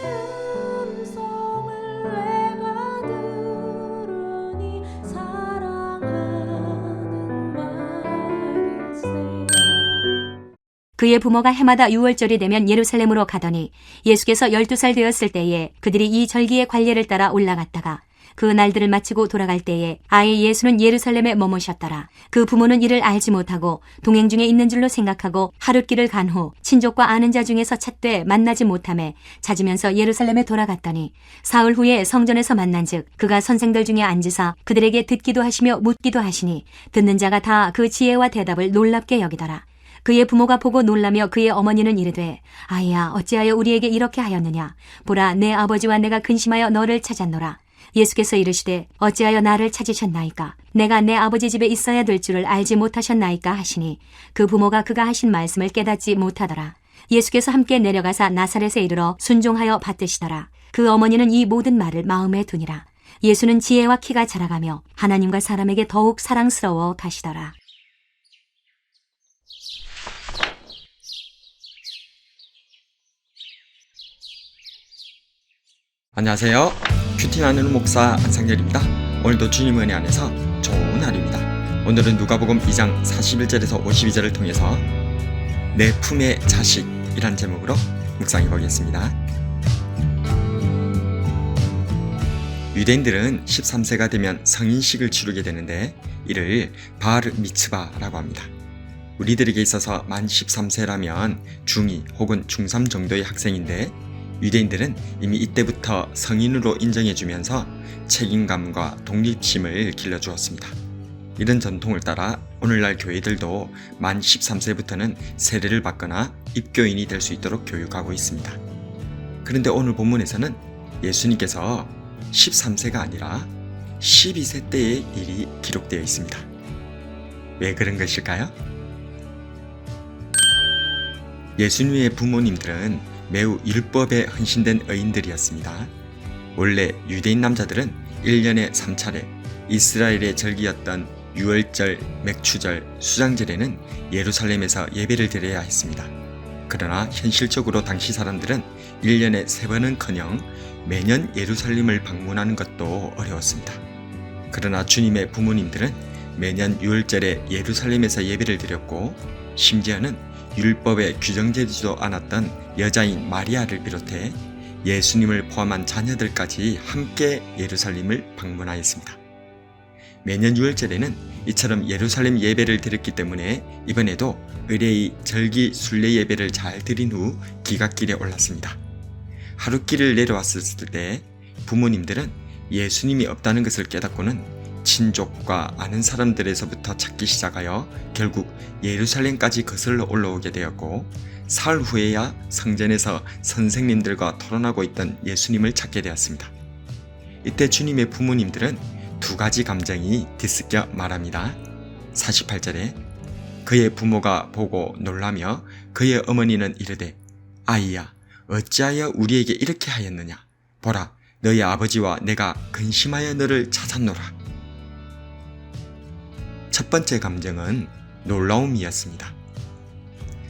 음성을 내가 들으니 사랑하는 말일세. 그의 부모가 해마다 6월절이 되면 예루살렘으로 가더니 예수께서 12살 되었을 때에 그들이 이 절기의 관례를 따라 올라갔다가 그 날들을 마치고 돌아갈 때에 아이 예수는 예루살렘에 머무셨더라. 그 부모는 이를 알지 못하고 동행 중에 있는 줄로 생각하고 하룻길을 간 후 친족과 아는 자 중에서 찾되 만나지 못하매 찾으면서 예루살렘에 돌아갔더니 사흘 후에 성전에서 만난즉 그가 선생들 중에 앉으사 그들에게 듣기도 하시며 묻기도 하시니 듣는 자가 다 그 지혜와 대답을 놀랍게 여기더라. 그의 부모가 보고 놀라며 그의 어머니는 이르되 아이야 어찌하여 우리에게 이렇게 하였느냐. 보라 내 아버지와 내가 근심하여 너를 찾았노라. 예수께서 이르시되 어찌하여 나를 찾으셨나이까. 내가 내 아버지 집에 있어야 될 줄을 알지 못하셨나이까 하시니 그 부모가 그가 하신 말씀을 깨닫지 못하더라. 예수께서 함께 내려가사 나사렛에 이르러 순종하여 받드시더라. 그 어머니는 이 모든 말을 마음에 두니라. 예수는 지혜와 키가 자라가며 하나님과 사람에게 더욱 사랑스러워 가시더라. 안녕하세요. 큐티 나누는 목사 안상렬입니다. 오늘도 주님 은혜 안에서 좋은 하루입니다. 오늘은 누가복음 2장 41절에서 52절을 통해서 내 품의 자식이란 제목으로 묵상해 보겠습니다. 유대인들은 13세가 되면 성인식을 치르게 되는데 이를 바르 미츠바라고 합니다. 우리들에게 있어서 만 13세라면 중2 혹은 중3 정도의 학생인데 유대인들은 이미 이때부터 성인으로 인정해주면서 책임감과 독립심을 길러주었습니다. 이런 전통을 따라 오늘날 교회들도 만 13세부터는 세례를 받거나 입교인이 될 수 있도록 교육하고 있습니다. 그런데 오늘 본문에서는 예수님께서 13세가 아니라 12세 때의 일이 기록되어 있습니다. 왜 그런 것일까요? 예수님의 부모님들은 매우 율법에 헌신된 의인들이었습니다. 원래 유대인 남자들은 1년에 3차례 이스라엘의 절기였던 유월절, 맥추절, 수장절에는 예루살렘에서 예배를 드려야 했습니다. 그러나 현실적으로 당시 사람들은 1년에 3번은커녕 매년 예루살렘을 방문하는 것도 어려웠습니다. 그러나 주님의 부모님들은 매년 유월절에 예루살렘에서 예배를 드렸고 심지어는 율법에 규정되지도 않았던 여자인 마리아를 비롯해 예수님을 포함한 자녀들까지 함께 예루살렘을 방문하였습니다. 매년 6월절에는 이처럼 예루살렘 예배를 드렸기 때문에 이번에도 의례의 절기 순례 예배를 잘 드린 후 기갓길에 올랐습니다. 하룻길을 내려왔을 때 부모님들은 예수님이 없다는 것을 깨닫고는 친족과 아는 사람들에서부터 찾기 시작하여 결국 예루살렘까지 거슬러 올라오게 되었고 사흘 후에야 성전에서 선생님들과 토론하고 있던 예수님을 찾게 되었습니다. 이때 주님의 부모님들은 두 가지 감정이 뒤섞여 말합니다. 48절에 그의 부모가 보고 놀라며 그의 어머니는 이르되 아이야 어찌하여 우리에게 이렇게 하였느냐. 보라 너희 아버지와 내가 근심하여 너를 찾았노라. 첫 번째 감정은 놀라움이었습니다.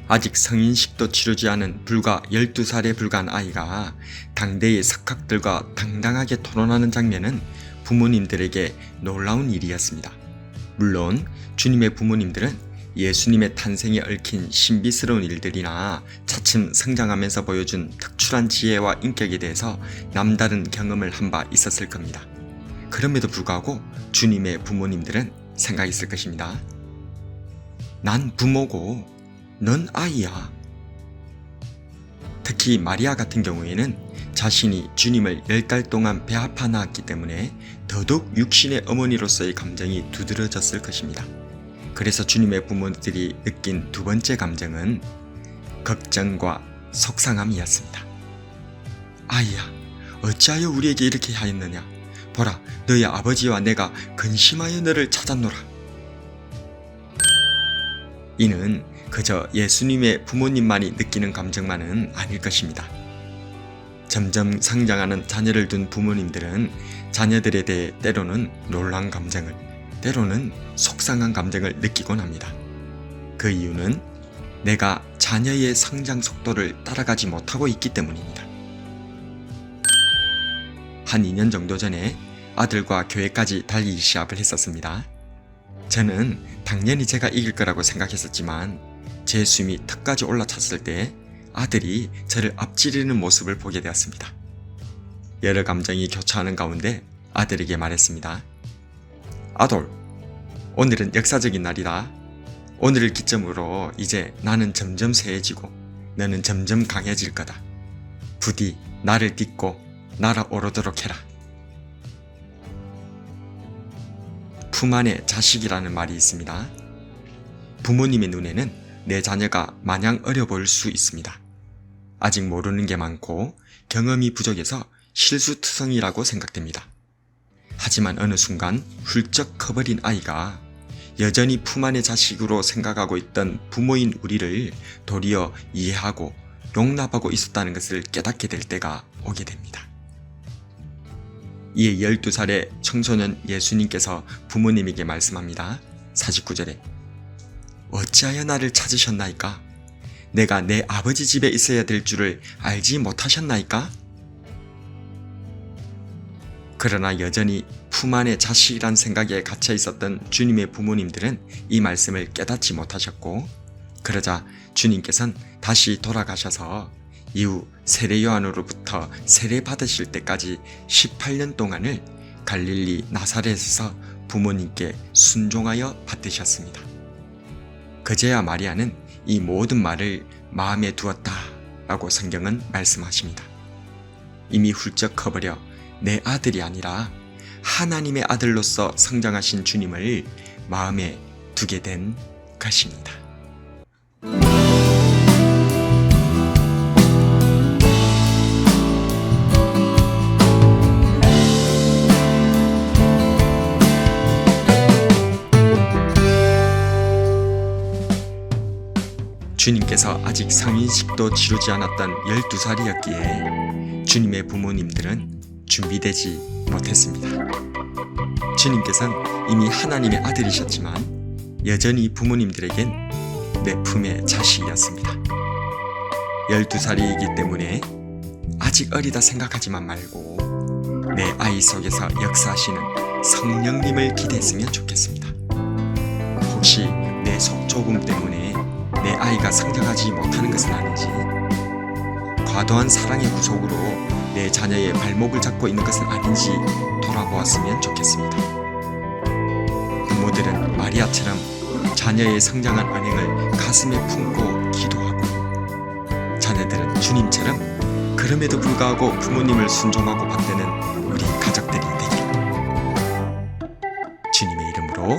아직 성인식도 치르지 않은 불과 12살에 불과한 아이가 당대의 석학들과 당당하게 토론하는 장면은 부모님들에게 놀라운 일이었습니다. 물론 주님의 부모님들은 예수님의 탄생에 얽힌 신비스러운 일들이나 차츰 성장하면서 보여준 특출한 지혜와 인격에 대해서 남다른 경험을 한 바 있었을 겁니다. 그럼에도 불구하고 주님의 부모님들은 생각했을 것입니다. 난 부모고 넌 아이야. 특히 마리아 같은 경우에는 자신이 주님을 10달 동안 배아파 낳았기 때문에 더더욱 육신의 어머니로서의 감정이 두드러졌을 것입니다. 그래서 주님의 부모들이 느낀 두 번째 감정은 걱정과 속상함이었습니다. 아이야, 어찌하여 우리에게 이렇게 하였느냐. 보라, 너희 아버지와 내가 근심하여 너를 찾았노라. 이는 그저 예수님의 부모님만이 느끼는 감정만은 아닐 것입니다. 점점 성장하는 자녀를 둔 부모님들은 자녀들에 대해 때로는 놀란 감정을, 때로는 속상한 감정을 느끼곤 합니다. 그 이유는 내가 자녀의 성장 속도를 따라가지 못하고 있기 때문입니다. 한 2년 정도 전에 아들과 교회까지 달리기 시합을 했었습니다. 저는 당연히 제가 이길 거라고 생각했었지만 제 숨이 턱까지 올라찼을 때 아들이 저를 앞지르는 모습을 보게 되었습니다. 여러 감정이 교차하는 가운데 아들에게 말했습니다. 아돌, 오늘은 역사적인 날이다. 오늘을 기점으로 이제 나는 점점 쇠해지고 너는 점점 강해질 거다. 부디 나를 딛고 날아오르도록 해라. 품 안에 자식이라는 말이 있습니다. 부모님의 눈에는 내 자녀가 마냥 어려 보일 수 있습니다. 아직 모르는 게 많고 경험이 부족해서 실수투성이라고 생각됩니다. 하지만 어느 순간 훌쩍 커버린 아이가 여전히 품 안의 자식으로 생각하고 있던 부모인 우리를 도리어 이해하고 용납하고 있었다는 것을 깨닫게 될 때가 오게 됩니다. 이에 12살의 청소년 예수님께서 부모님에게 말씀합니다. 49절에 어찌하여 나를 찾으셨나이까? 내가 내 아버지 집에 있어야 될 줄을 알지 못하셨나이까? 그러나 여전히 품 안의 자식이란 생각에 갇혀 있었던 주님의 부모님들은 이 말씀을 깨닫지 못하셨고, 그러자 주님께서는 다시 돌아가셔서 이후 세례 요한으로부터 세례 받으실 때까지 18년 동안을 갈릴리 나사렛에서 부모님께 순종하여 받으셨습니다. 그제야 마리아는 이 모든 말을 마음에 두었다 라고 성경은 말씀하십니다. 이미 훌쩍 커버려 내 아들이 아니라 하나님의 아들로서 성장하신 주님을 마음에 두게 된 것입니다. 주님께서 아직 성인식도 치르지 않았던 12살이었기에 주님의 부모님들은 준비되지 못했습니다. 주님께서는 이미 하나님의 아들이셨지만 여전히 부모님들에겐 내 품의 자식이었습니다. 12살이기 때문에 아직 어리다 생각하지만 말고 내 아이 속에서 역사하시는 성령님을 기대했으면 좋겠습니다. 혹시 내 속조금 때문에 내 아이가 성장하지 못하는 것은 아닌지, 과도한 사랑의 구속으로 내 자녀의 발목을 잡고 있는 것은 아닌지 돌아보았으면 좋겠습니다. 부모들은 마리아처럼 자녀의 성장한 언행을 가슴에 품고 기도하고, 자녀들은 주님처럼 그럼에도 불구하고 부모님을 순종하고 받드는 우리 가족들이 되기를 주님의 이름으로